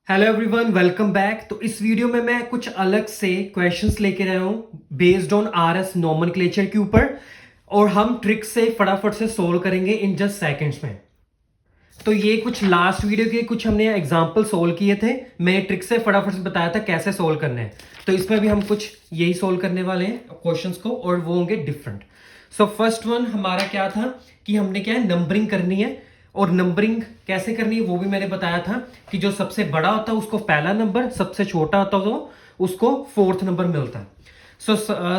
Hello everyone, welcome back. तो इस video में मैं कुछ अलग से क्वेश्चंस लेके आया हूँ बेस्ड ऑन आरएस नोमेनक्लेचर के ऊपर, और हम ट्रिक से फटाफट से सोल्व करेंगे इन जस्ट सेकंड्स में। तो ये कुछ लास्ट वीडियो के कुछ हमने एग्जांपल सोल्व किए थे, मैं ट्रिक से फटाफट से बताया था कैसे सोल्व करने हैं। तो इसमें भी हम कुछ यही सोल्व करने वाले हैं क्वेश्चंस को, और वो होंगे डिफरेंट। सो फर्स्ट वन हमारा क्या था कि हमने क्या है, नंबरिंग करनी है। और नंबरिंग कैसे करनी है वो भी मैंने बताया था कि जो सबसे बड़ा होता है उसको पहला नंबर, सबसे छोटा होता है तो उसको फोर्थ नंबर मिलता है।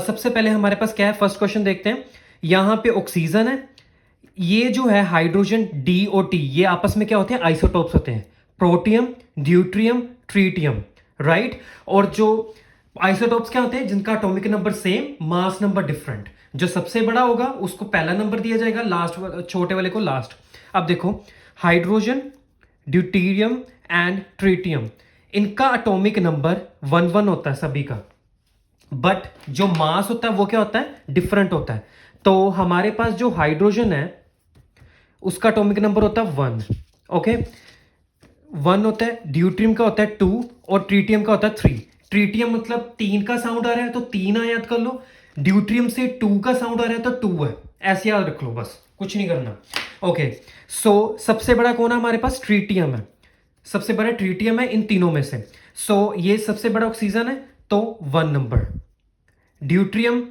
सबसे पहले हमारे पास क्या है, फर्स्ट क्वेश्चन देखते हैं। यहां पे ऑक्सीजन है, ये जो है हाइड्रोजन डी और टी, ये आपस में क्या होते हैं, आइसोटोप्स होते हैं। Protium, deuterium, tritium, right. और जो आइसोटोप्स क्या होते हैं, जिनका atomic number same, mass number different. जो सबसे बड़ा होगा उसको पहला नंबर दिया जाएगा, लास्ट छोटे वाले को लास्ट। अब देखो, हाइड्रोजन, ड्यूटीरियम एंड ट्रीटियम, इनका एटॉमिक नंबर 1 1 होता है सभी का, बट जो मास होता है वो क्या होता है, डिफरेंट होता है। तो हमारे पास जो हाइड्रोजन है उसका एटॉमिक नंबर होता है 1, ओके, 1 होता है। ड्यूट्रियम का होता है 2 और ट्रीटियम का होता है 3। ट्रीटियम मतलब 3 का साउंड आ रहा है तो 3 याद कर लो, ड्यूट्रियम से 2 का साउंड आ रहा है तो 2 है, ऐसे याद रख लो, बस कुछ नहीं करना। ओके, सो सबसे बड़ा कौन है हमारे पास, ट्रीटियम है। सबसे बड़ा ट्रीटियम है इन तीनों में से। ये सबसे बड़ा ऑक्सीजन है तो 1 नंबर। ड्यूट्रियम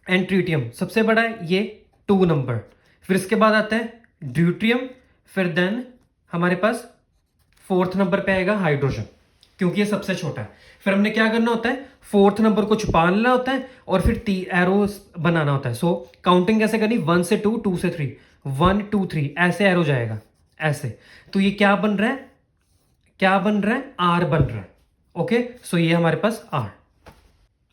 एंड ट्रीटियम सबसे बड़ा है, ये 2 नंबर। फिर इसके बाद आता है ड्यूट्रियम, फिर देन हमारे पास फोर्थ नंबर पे आएगा हाइड्रोजन, क्योंकि ये सबसे छोटा है। फिर हमने क्या करना होता है, फोर्थ नंबर को छुपा लेना होता है और फिर एरो बनाना होता है। काउंटिंग कैसे करनी, 1 से 2, 2 से 3, 1 2 3, ऐसे एरो जाएगा, ऐसे। तो ये क्या बन रहा है, क्या बन रहा है, आर बन रहा है। ओके, ये हमारे पास आर।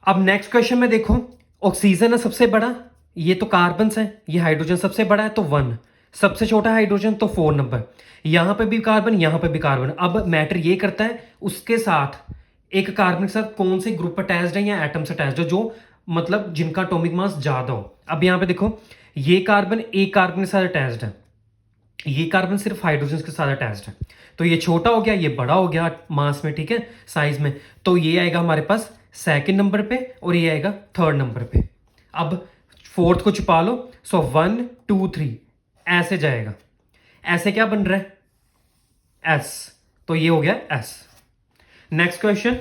अब नेक्स्ट क्वेश्चन में देखो, ऑक्सीजन है सबसे बड़ा, ये तो कार्बन है, ये हाइड्रोजन सबसे बड़ा है तो 1, सबसे छोटा हाइड्रोजन तो 4 नंबर। यहां पे भी कार्बन, यहां पे भी कार्बन। अब मैटर ये करता है उसके साथ एक कार्बन के साथ कौन से ग्रुप अटैच्ड है या एटम्स अटैच्ड है, जो मतलब जिनका एटॉमिक मास ज्यादा हो। अब यहां पे देखो, ये कार्बन एक कार्बन के साथ अटैच्ड है, ये कार्बन सिर्फ हाइड्रोजन के साथ अटैच्ड है। तो ये छोटा हो गया, ये बड़ा हो गया मास में, ठीक है, साइज में। तो ये आएगा हमारे पास सेकंड नंबर पे और ये आएगा थर्ड नंबर पे। अब फोर्थ को छुपा लो, 1 2 3 ऐसे जाएगा। ऐसे क्या बन रहा है, एस। तो ये हो गया एस। नेक्स्ट क्वेश्चन,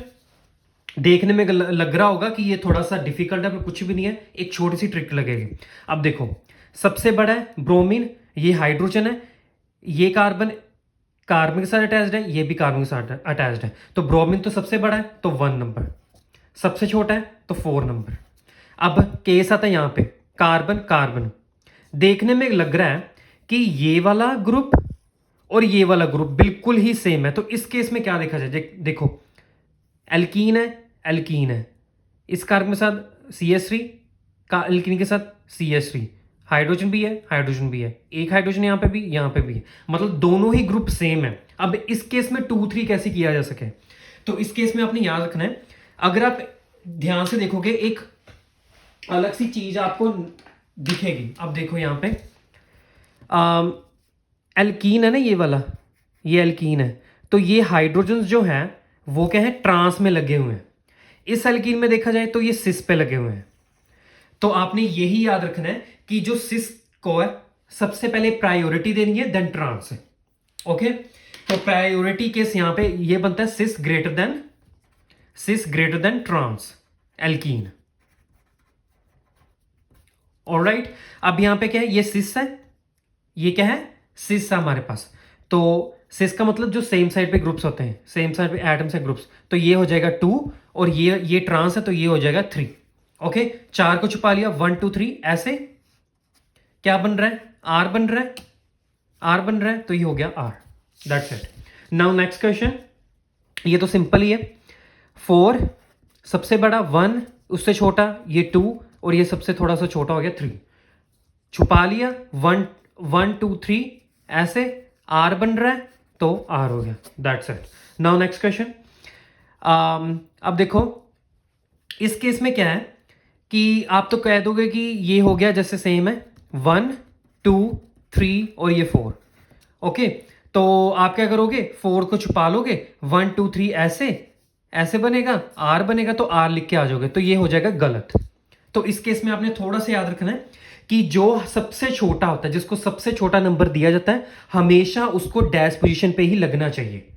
देखने में लग रहा होगा कि ये थोड़ा सा डिफिकल्ट है, पर कुछ भी नहीं है, एक छोटी सी ट्रिक लगेगी। अब देखो, सबसे बड़ा है ब्रोमीन, ये हाइड्रोजन है, ये कार्बन कार्बन के साथ अटैच्ड है, ये भी कार्बन के साथ अटैच्ड है। तो ब्रोमीन तो सबसे बड़ा है तो 1 नंबर, सबसे छोटा है तो 4 नंबर। अब केस आता है यहां पे, कार्बन कार्बन, देखने में लग रहा है कि ये वाला ग्रुप और ये वाला ग्रुप बिल्कुल ही सेम है। तो इस केस में क्या देखा जाए, देखो, एल्कीन है, एल्कीन है, इस कार्बन के साथ CH3, का एल्कीन के साथ CH3, हाइड्रोजन भी है, हाइड्रोजन भी है, एक हाइड्रोजन यहाँ पे भी है, मतलब दोनों ही ग्रुप सेम है। अब इस केस में 2 3 कैसे किया जा सके, तो इस केस में आपने याद रखना है, अगर आप ध्यान से देखोगे एक अलग सी चीज आपको दिखेगी। अब देखो यहाँ पे एल्कीन है ना, ये वाला, ये एल्कीन है, तो ये हाइड्रोजन जो है वो क्या है, ट्रांस में लगे हुए हैं। इस एल्कीन में देखा जाए तो ये सिस पे लगे हुए हैं। तो आपने यही याद रखना है कि जो सिस को है सबसे पहले प्रायोरिटी देनी है, देन ट्रांस है। ओके, तो प्रायोरिटी केस यहां पे ये बनता है cis greater than trans, alkene. Alright, अब यहां पे क्या है, ये सिस है, ये क्या है, सिस है हमारे पास। तो सिस का मतलब जो सेम साइड पे ग्रुप्स होते हैं, सेम साइड पे एटम्स है ग्रुप्स, तो ये हो जाएगा 2, और ये ट्रांस है तो ये हो जाएगा 3। ओके, 4 को छुपा लिया, 1 2 3, ऐसे क्या बन रहा है, आर बन रहा है, आर बन रहा है, तो ये हो गया R. That's it. Now next question, ये तो सिंपल ही है। 4 सबसे बड़ा, 1 उससे छोटा, ये 2, और ये सबसे थोड़ा सा छोटा हो गया 3। छुपा लिया, 1 1 2 3, ऐसे आर बन रहा है तो आर हो गया। That's it. Now next question, अब देखो, इस केस में क्या है कि आप तो कह दोगे कि ये हो गया जैसे सेम है, 1 2 3 और ये 4। ओके, तो आप क्या करोगे, 4 को छुपा लोगे, 1 2 3 ऐसे ऐसे बनेगा, आर बनेगा, तो आर लिख के आ जाओगे, तो ये हो जाएगा गलत। तो इस केस में आपने थोड़ा सा याद रखना है कि जो सबसे छोटा होता है, जिसको सबसे छोटा नंबर दिया जाता है, हमेशा उसको डैश पोजीशन पे ही लगना चाहिए।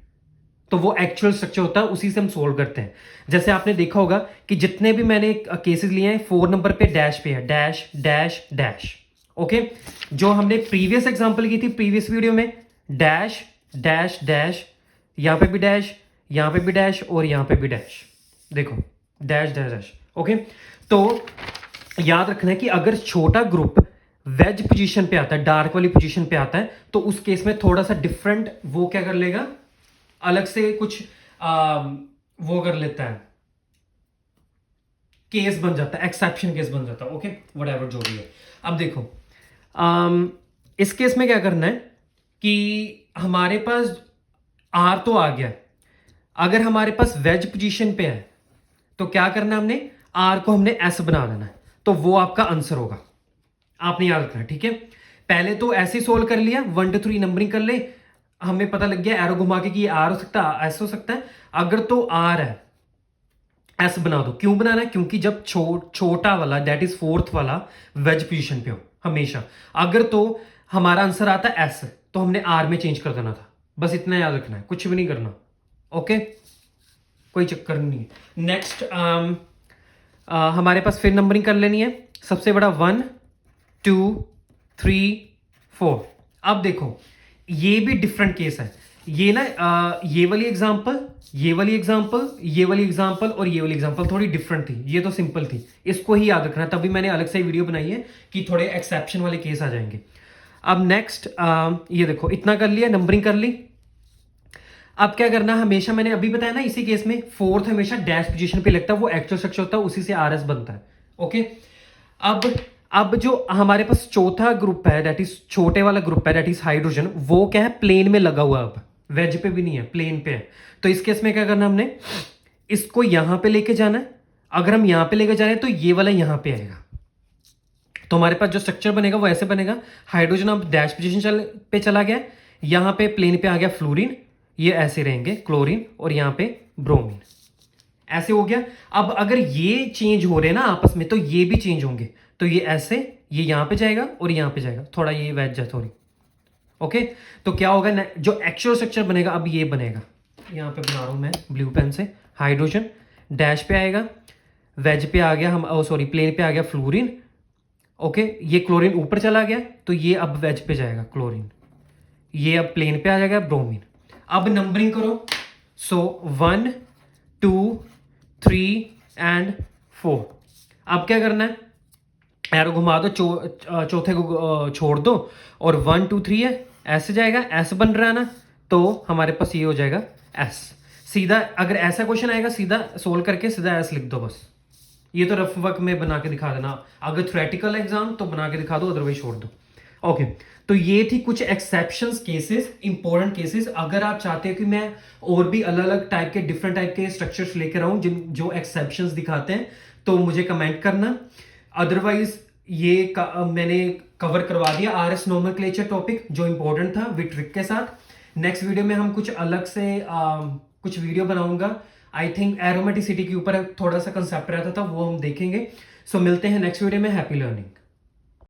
तो वो एक्चुअल स्ट्रक्चर होता है, उसी से हम सोल्व करते हैं। जैसे आपने देखा होगा कि जितने भी मैंने केसेस लिए हैं, 4 नंबर पे डैश पे है, डैश डैश डैश। ओके, जो हमने प्रीवियस एग्जांपल की थी प्रीवियस वीडियो में, डैश डैश डैश, यहां पे भी डैश, यहां पे भी डैश, और यहां पे भी डैश। देखो, डैश डैश डैश। ओके, तो याद रखना है कि अगर छोटा ग्रुप वेज पोजीशन पे आता है, डार्क वाली पोजीशन पे आता है, तो उस केस में थोड़ा सा डिफरेंट वो क्या कर लेगा, अलग से कुछ वो कर लेता है, केस बन जाता है, एक्सेप्शन केस बन जाता है। ओके, व्हाटएवर जो भी है। अब देखो, इस केस में क्या करना है कि हमारे पास आर तो आ गया, अगर हमारे पास वेज पोजीशन पे है तो क्या करना है, हमने आर को हमने एस बना देना है, तो वो आपका आंसर होगा। आपने याद रखना है, ठीक है। पहले तो ऐसे सोल्व कर लिया, 1 2 3 नंबरिंग कर ले, हमें पता लग गया एरो घुमा के कि ये आर हो सकता है, एस हो सकता है। अगर तो आर है, एस बना दो। क्यों बनाना है, क्योंकि जब छोटा वाला दैट इज फोर्थ वाला वेज पोजीशन पे हो हमेशा। अगर तो हमारा आंसर आता है एस, तो हमने आर में चेंज कर देना था। बस इतना याद रखना है, कुछ भी नहीं करना। ओके, कोई चक्कर नहीं है। नेक्स्ट हमारे पास फिर नंबरिंग कर लेनी है। सबसे बड़ा 1 2 3 4। अब देखो, ये भी डिफरेंट केस है। ये ना ये वाली एग्जांपल, ये वाली एग्जांपल, ये वाली एग्जांपल और ये वाली एग्जांपल थोड़ी डिफरेंट थी, ये तो सिंपल थी। इसको ही याद रखना, तभी मैंने अलग से वीडियो बनाई है कि थोड़े एक्सेप्शन वाले केस आ जाएंगे। अब नेक्स्ट ये देखो, इतना कर लिया, नंबरिंग कर ली। अब क्या करना, हमेशा मैंने अभी बताया ना, इसी केस में फोर्थ हमेशा डैश पोजीशन पे लगता है, वो एक्चुअल स्ट्रक्चर होता है, उसी से आरएस बनता है। ओके, अब जो हमारे पास चौथा ग्रुप है, दैट इज छोटे वाला ग्रुप है, दैट इज हाइड्रोजन, वो क्या है, प्लेन में लगा हुआ है। अब वेज पे भी नहीं है, प्लेन पे है। तो इस केस में क्या करना, हमने इसको यहां पे लेके जाना है। अगर हम यहां पे लेके जा रहे हैं तो ये वाला यहां पे आएगा, तो हमारे पास जो स्ट्रक्चर बनेगा वो ऐसे बनेगा। हाइड्रोजन अब डैश पोजीशन पे चला गया, यहां पे प्लेन पे आ गया फ्लोरीन, ये ऐसे रहेंगे क्लोरीन, और यहां पे ब्रोमीन, ऐसे हो गया। अब अगर ये चेंज हो रहे हैं ना आपस में, तो ये भी चेंज होंगे, तो ये ऐसे, ये यहां पे जाएगा और यहां पे जाएगा, थोड़ा ये वेज है थोड़ी। ओके, तो क्या होगा, जो एक्चुअल स्ट्रक्चर बनेगा अब ये बनेगा, यहां पे बना रहा हूं मैं ब्लू पेन से। हाइड्रोजन डैश पे आएगा, वेज पे आ गया, हम सॉरी प्लेन पे आ गया फ्लोरीन। ओके, ये क्लोरीन ऊपर चला गया, तो ये अब वेज पे जाएगा क्लोरीन, ये अब प्लेन पे आ जाएगा ब्रोमीन। अब नंबरिंग करो, सो 1 2 3 एंड 4। अब क्या करना है, एरो घुमा दो, चौथे को छोड़ दो, और 1 2 3 है, ऐसे जाएगा, एस बन रहा है ना, तो हमारे पास ये हो जाएगा एस। सीधा अगर ऐसा क्वेश्चन आएगा, सीधा सोल्व करके सीधा एस लिख दो बस। ये तो रफ वर्क में बना के दिखा देना, अगर थ्योरेटिकल एग्जाम तो बना के दिखा दो, अदरवाइज छोड़ दो। ओके, तो ये थी कुछ एक्सेप्शंस केसेस, इंपॉर्टेंट केसेस। अगर आप चाहते हो कि मैं और भी अलग अलग टाइप के, डिफरेंट टाइप के स्ट्रक्चर्स लेकर आऊं जिन जो एक्सेप्शंस दिखाते हैं, तो मुझे कमेंट करना। अदरवाइज ये मैंने कवर करवा दिया आरएस नोमेनक्लेचर टॉपिक, जो इंपॉर्टेंट था, विद ट्रिक के साथ। नेक्स्ट वीडियो में हम कुछ अलग से कुछ वीडियो बनाऊंगा। आई थिंक एरोमेटिसिटी के ऊपर थोड़ा सा कंसेप्ट रहता था, वो हम देखेंगे। सो मिलते हैं नेक्स्ट वीडियो में। Happy learning.